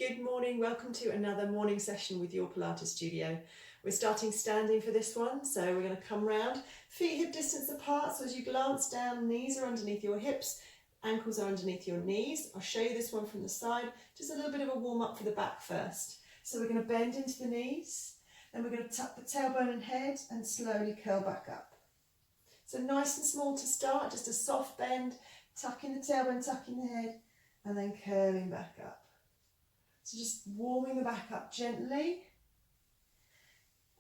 Good morning, welcome to another morning session with your Pilates studio. We're starting standing for this one, so we're going to come round, feet hip distance apart, so as you glance down, knees are underneath your hips, ankles are underneath your knees. I'll show you this one from the side, just a little bit of a warm up for the back first. So we're going to bend into the knees, then we're going to tuck the tailbone and head and slowly curl back up. So nice and small to start, just a soft bend, tucking the tailbone, tucking the head, and then curling back up. So just warming the back up gently.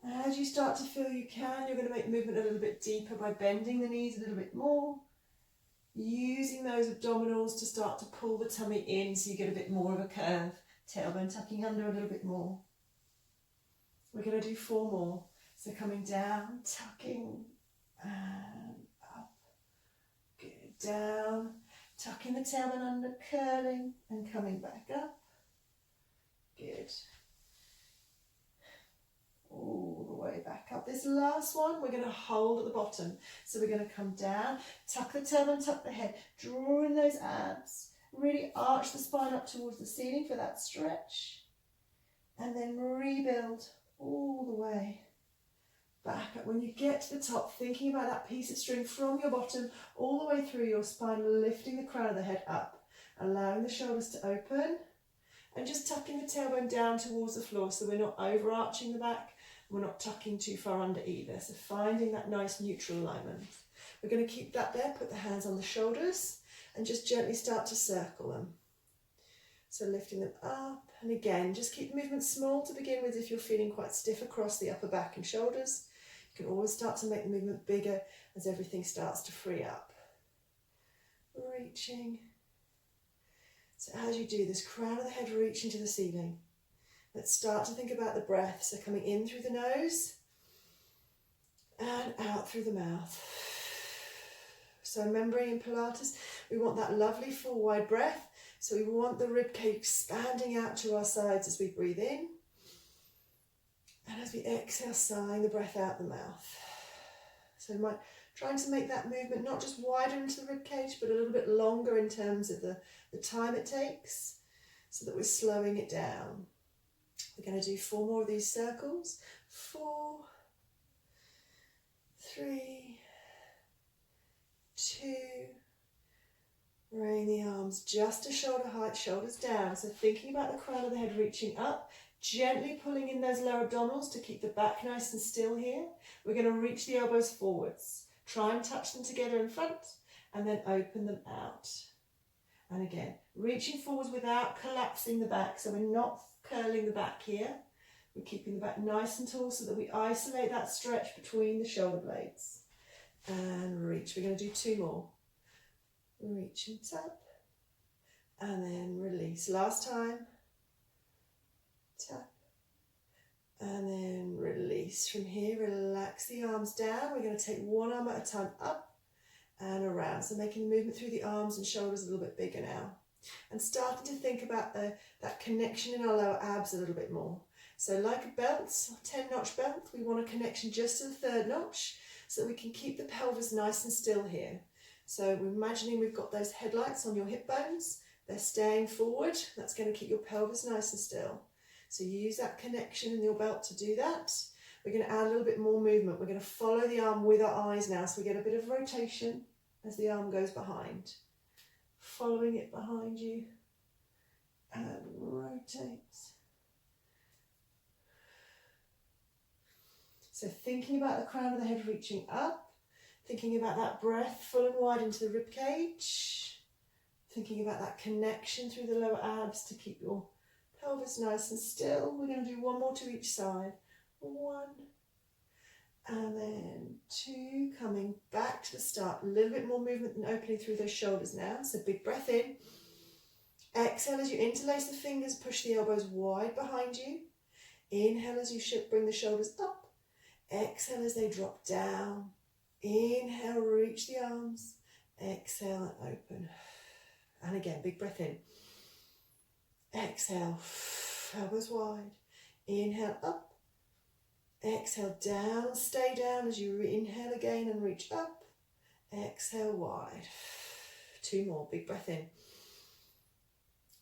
As you start to feel you can, you're going to make movement a little bit deeper by bending the knees a little bit more. Using those abdominals to start to pull the tummy in so you get a bit more of a curve. Tailbone tucking under a little bit more. We're going to do 4 more. So coming down, tucking, and up. Good. Down, tucking the tailbone under, curling, and coming back up. Good. All the way back up. This last one, we're going to hold at the bottom. So we're going to come down, tuck the tailbone, tuck the head, draw in those abs, really arch the spine up towards the ceiling for that stretch, and then rebuild all the way back up. When you get to the top, thinking about that piece of string from your bottom all the way through your spine, lifting the crown of the head up, allowing the shoulders to open, and just tucking the tailbone down towards the floor so we're not overarching the back, we're not tucking too far under either. So finding that nice neutral alignment. We're going to keep that there, put the hands on the shoulders and just gently start to circle them. So lifting them up, and again, just keep the movement small to begin with if you're feeling quite stiff across the upper back and shoulders. You can always start to make the movement bigger as everything starts to free up. Reaching. So as you do this, crown of the head reaching to the ceiling. Let's start to think about the breath. So coming in through the nose and out through the mouth. So remembering in Pilates, we want that lovely full wide breath. So we want the rib cage expanding out to our sides as we breathe in. And as we exhale, sighing the breath out the mouth. So trying to make that movement not just wider into the rib cage, but a little bit longer in terms of the time it takes, so that we're slowing it down. We're going to do 4 more of these circles. 4, 3, 2, bring the arms just to shoulder height, shoulders down. So thinking about the crown of the head reaching up, gently pulling in those lower abdominals to keep the back nice and still here. We're going to reach the elbows forwards. Try and touch them together in front and then open them out. And again, reaching forwards without collapsing the back. So we're not curling the back here. We're keeping the back nice and tall so that we isolate that stretch between the shoulder blades. And reach. We're going to do 2 more. Reach and tap. And then release. Last time. Tap. And then release. From here, relax the arms down. We're going to take one arm at a time up and around. So making the movement through the arms and shoulders a little bit bigger now. And starting to think about that connection in our lower abs a little bit more. So like a belt, a 10-notch belt, we want a connection just to the 3rd notch so that we can keep the pelvis nice and still here. So we're imagining we've got those headlights on your hip bones. They're staying forward. That's going to keep your pelvis nice and still. So use that connection in your belt to do that. We're going to add a little bit more movement. We're going to follow the arm with our eyes now. So we get a bit of rotation as the arm goes behind. Following it behind you and rotate. So thinking about the crown of the head reaching up, thinking about that breath full and wide into the rib cage, thinking about that connection through the lower abs to keep your pelvis nice and still. We're going to do 1 more to each side. 1 and then 2, coming back to the start. A little bit more movement and opening through those shoulders now. So big breath in. Exhale as you interlace the fingers, push the elbows wide behind you. Inhale as you bring the shoulders up. Exhale as they drop down. Inhale, reach the arms. Exhale and open. And again, big breath in. Exhale, elbows wide. Inhale up. Exhale down, stay down as you inhale again and reach up. Exhale wide. 2 more, big breath in.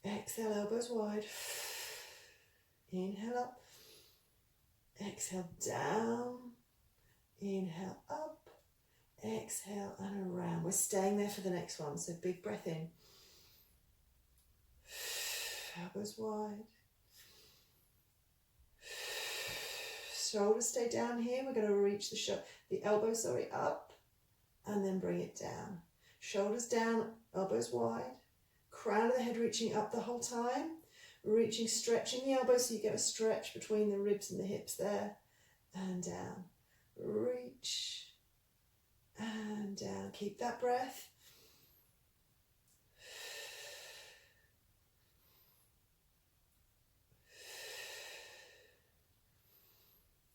Exhale, elbows wide. Inhale up. Exhale down. Inhale up. Exhale and around. We're staying there for the next one. So big breath in. Elbows wide. Shoulders stay down here. We're going to reach the elbows up and then bring it down. Shoulders down, elbows wide. Crown of the head reaching up the whole time. Reaching, stretching the elbows so you get a stretch between the ribs and the hips there. And down. Reach. And down. Keep that breath.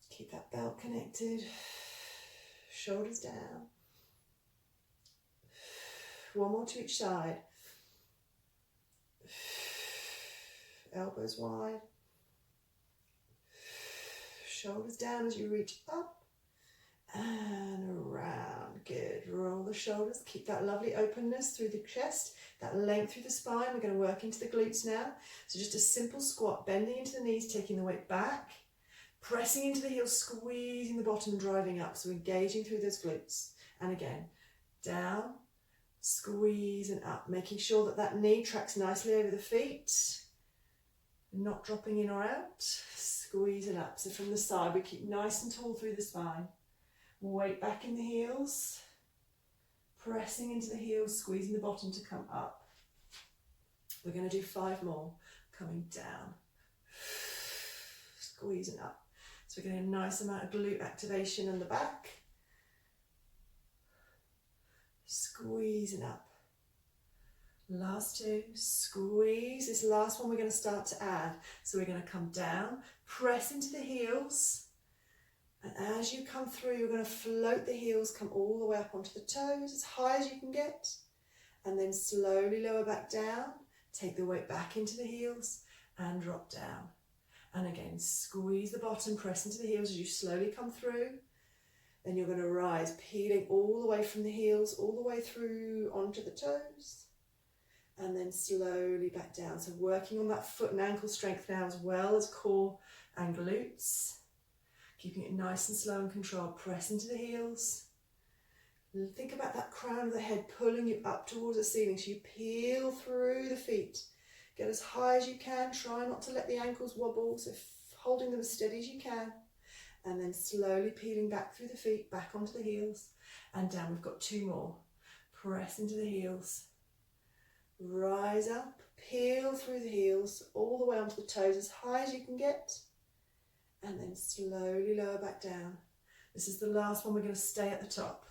Keep that belt connected. Shoulders down. One more to each side. Elbows wide. Shoulders down as you reach up and around. Good. Roll the shoulders. Keep that lovely openness through the chest, that length through the spine. We're going to work into the glutes now. So just a simple squat, bending into the knees, taking the weight back, pressing into the heels, squeezing the bottom, driving up. So engaging through those glutes. And again, down, squeeze and up, making sure that that knee tracks nicely over the feet, not dropping in or out. Squeeze it up. So from the side, we keep nice and tall through the spine. Weight back in the heels, pressing into the heels, squeezing the bottom to come up. We're going to do 5 more. Coming down, squeezing up. So we're getting a nice amount of glute activation in the back. Squeezing up. Last 2, squeeze. This last one we're going to start to add. So we're going to come down, press into the heels. And as you come through, you're going to float the heels, come all the way up onto the toes, as high as you can get. And then slowly lower back down. Take the weight back into the heels and drop down. And again, squeeze the bottom, press into the heels as you slowly come through. Then you're going to rise, peeling all the way from the heels, all the way through onto the toes. And then slowly back down. So working on that foot and ankle strength now as well as core and glutes. Keeping it nice and slow and controlled. Press into the heels. Think about that crown of the head pulling you up towards the ceiling. So you peel through the feet. Get as high as you can. Try not to let the ankles wobble. So holding them as steady as you can. And then slowly peeling back through the feet, back onto the heels. And down. We've got 2 more. Press into the heels. Rise up. Peel through the heels. All the way onto the toes as high as you can get. And then slowly lower back down. This is the last one. We're going to stay at the top.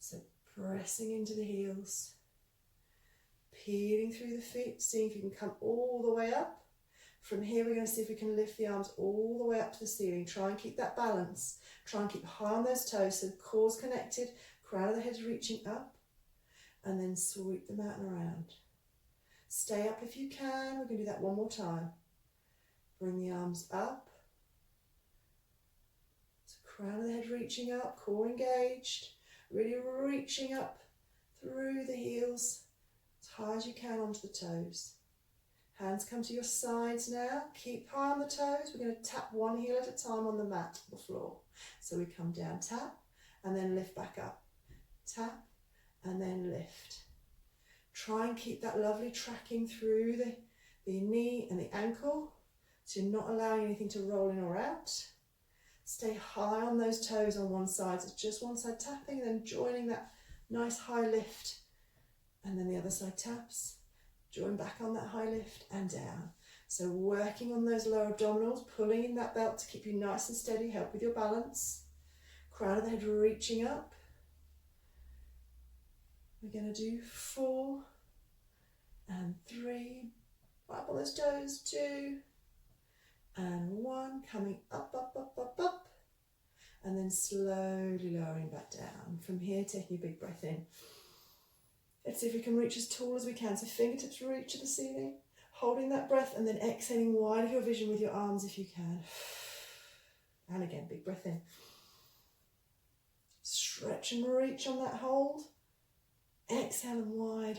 So pressing into the heels. Peeling through the feet. Seeing if you can come all the way up. From here we're going to see if we can lift the arms all the way up to the ceiling. Try and keep that balance. Try and keep high on those toes. So the core's connected. Crown of the head's reaching up. And then sweep them out and around. Stay up if you can. We're going to do that one more time. Bring the arms up. Crown of the head reaching up, core engaged, really reaching up through the heels as high as you can onto the toes. Hands come to your sides now. Keep high on the toes. We're going to tap one heel at a time on the mat, the floor. So we come down, tap, and then lift back up. Tap, and then lift. Try and keep that lovely tracking through the knee and the ankle. So you're not allowing anything to roll in or out. Stay high on those toes on one side. So it's just one side tapping, then joining that nice high lift. And then the other side taps. Join back on that high lift and down. So working on those lower abdominals, pulling in that belt to keep you nice and steady, help with your balance. Crown of the head reaching up. We're going to do 4 and 3. Up on those toes, 2. And 1, coming up, up, up, up, up. And then slowly lowering back down. From here, taking a big breath in. Let's see if we can reach as tall as we can. So fingertips reach to the ceiling. Holding that breath and then exhaling wide of your vision with your arms if you can. And again, big breath in. Stretch and reach on that hold. Exhale and wide.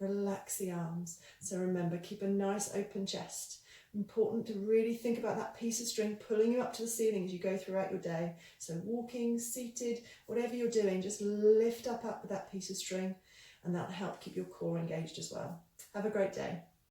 relax the arms. So remember, keep a nice open chest. Important to really think about that piece of string pulling you up to the ceiling as you go throughout your day. So walking, seated, whatever you're doing, just lift up with that piece of string, and that'll help keep your core engaged as well. Have a great day.